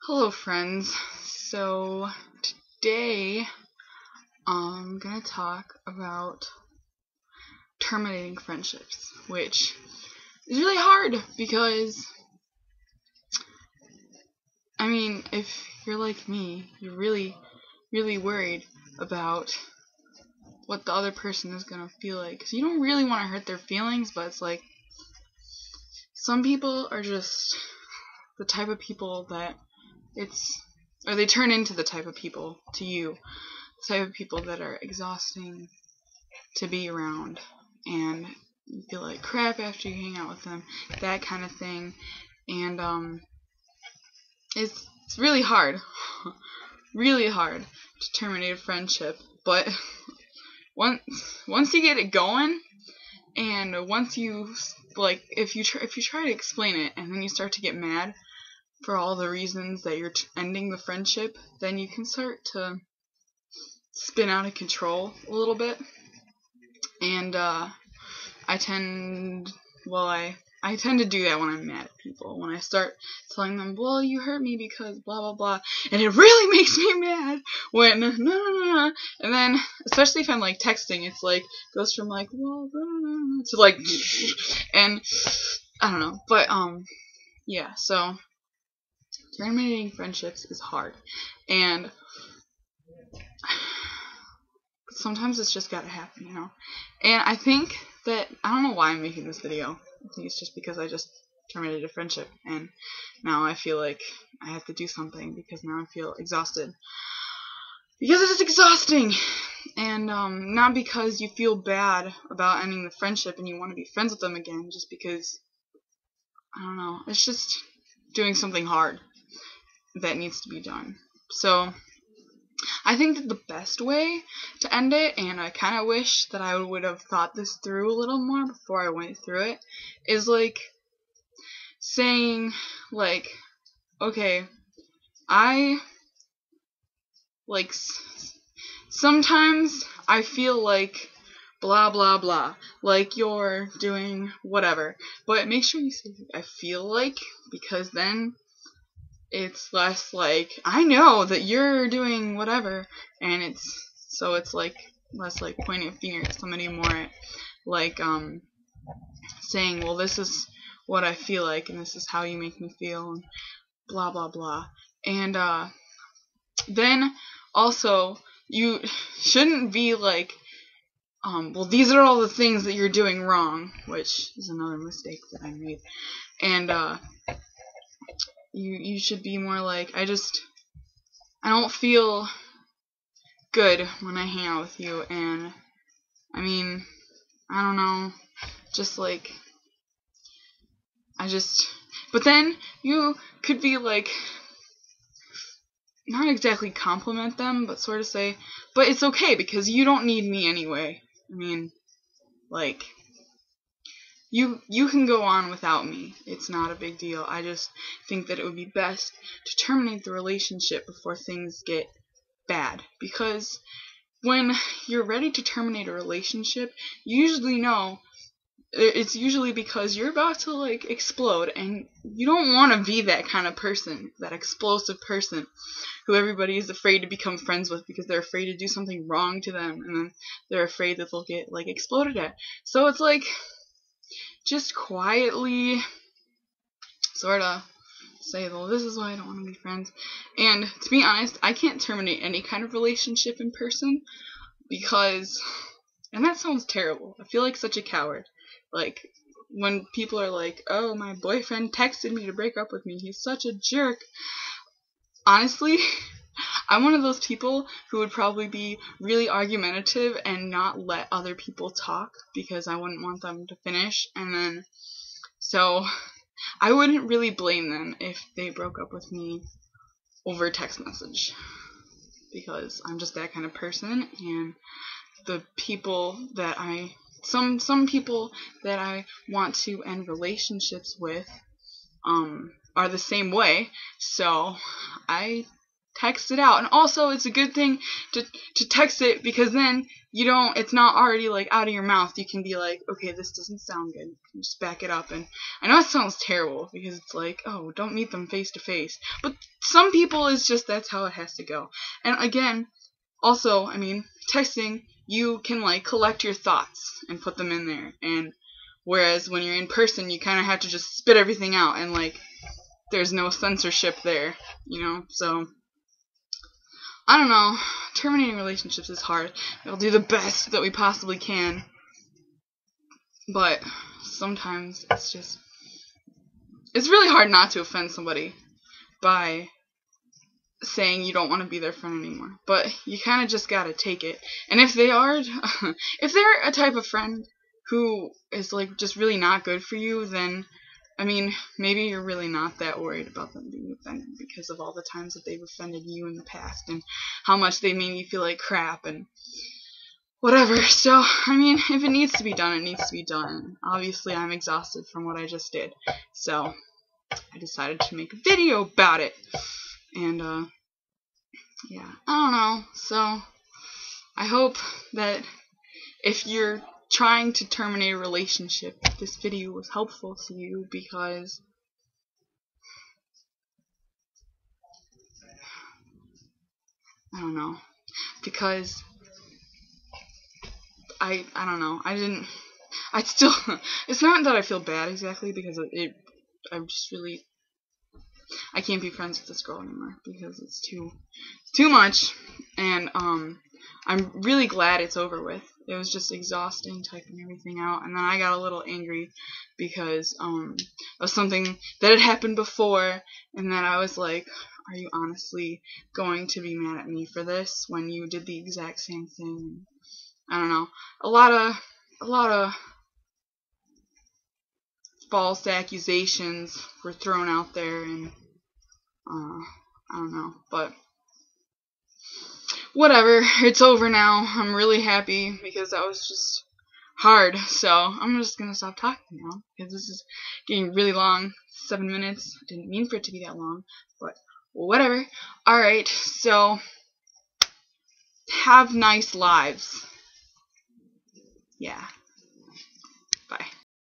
Hello friends, so today I'm gonna talk about terminating friendships, which is really hard because, if you're like me, you're really worried about what the other person is gonna feel like, because you don't really want to hurt their feelings, but it's like, some people are just the type of people that they turn into the type of people to you, the type of people that are exhausting to be around, and you feel like crap after you hang out with them, that kind of thing. And it's really hard, really hard to terminate a friendship, but once you get it going, and once you, like, if you try to explain it and then you start to get mad for all the reasons that you're ending the friendship, then you can start to spin out of control a little bit. And I tend to do that when I'm mad at people. When I start telling them, well, you hurt me because blah blah blah, and it really makes me mad when no. And then, especially if I'm like texting, it's like goes from like well to like and I don't know. But yeah, so terminating friendships is hard, and sometimes it's just gotta happen, you know. And I think that, I don't know why I'm making this video. I think it's just because I just terminated a friendship, and now I feel like I have to do something because now I feel exhausted. Because it's exhausting! And not because you feel bad about ending the friendship and you want to be friends with them again, just because, I don't know, it's just doing something hard that needs to be done. So I think that the best way to end it, and I kind of wish that I would have thought this through a little more before I went through it, is like saying, like, okay, I, like, sometimes I feel like blah blah blah, like you're doing whatever, but make sure you say I feel like, because then it's less like, I know that you're doing whatever, and it's like less like pointing a finger at somebody, more like saying, well, this is what I feel like, and this is how you make me feel, and blah blah blah. And then also, you shouldn't be like, well, these are all the things that you're doing wrong, which is another mistake that I made. And you should be more like, I don't feel good when I hang out with you, and I don't know, just like, but then you could be like, not exactly compliment them, but sort of say, but it's okay because you don't need me anyway. Like, you can go on without me. It's not a big deal. I just think that it would be best to terminate the relationship before things get bad, because when you're ready to terminate a relationship, you usually know it's usually because you're about to like explode, and you don't want to be that kind of person, that explosive person who everybody is afraid to become friends with because they're afraid to do something wrong to them, and then they're afraid that they'll get like exploded at. So it's like, just quietly sort of say, well, this is why I don't want to be friends. And to be honest, I can't terminate any kind of relationship in person because, and that sounds terrible, I feel like such a coward. Like, when people are like, oh, my boyfriend texted me to break up with me, he's such a jerk. Honestly, I'm one of those people who would probably be really argumentative and not let other people talk because I wouldn't want them to finish, and then, so I wouldn't really blame them if they broke up with me over text message, because I'm just that kind of person. And the people that some people that I want to end relationships with are the same way, so I text it out. And also, it's a good thing to text it, because then it's not already like out of your mouth. You can be like, okay, this doesn't sound good, just back it up. And I know it sounds terrible because it's like, oh, don't meet them face to face, but some people, it's just that's how it has to go. And again, also, I mean, texting, you can like collect your thoughts and put them in there, and whereas when you're in person, you kind of have to just spit everything out, and like there's no censorship there, you know. So I don't know. Terminating relationships is hard. We'll do the best that we possibly can, but sometimes it's really hard not to offend somebody by saying you don't want to be their friend anymore. But you kind of just gotta take it. And if they're a type of friend who is like just really not good for you, then I mean, maybe you're really not that worried about them being offended because of all the times that they've offended you in the past and how much they made you feel like crap and whatever. So, I mean, if it needs to be done, it needs to be done. Obviously, I'm exhausted from what I just did. So, I decided to make a video about it. And, yeah, I don't know. So, I hope that if you're trying to terminate a relationship, this video was helpful to you, because I don't know, because I don't know, I still, it's not that I feel bad exactly, because I'm just really, I can't be friends with this girl anymore, because it's too much, and I'm really glad it's over with. It was just exhausting typing everything out, and then I got a little angry because of something that had happened before, and then I was like, are you honestly going to be mad at me for this when you did the exact same thing? I don't know. A lot of false accusations were thrown out there, and I don't know, but whatever, it's over now. I'm really happy because that was just hard. So I'm just gonna stop talking now because this is getting really long. 7 minutes. I didn't mean for it to be that long, but whatever. Alright, so have nice lives. Yeah.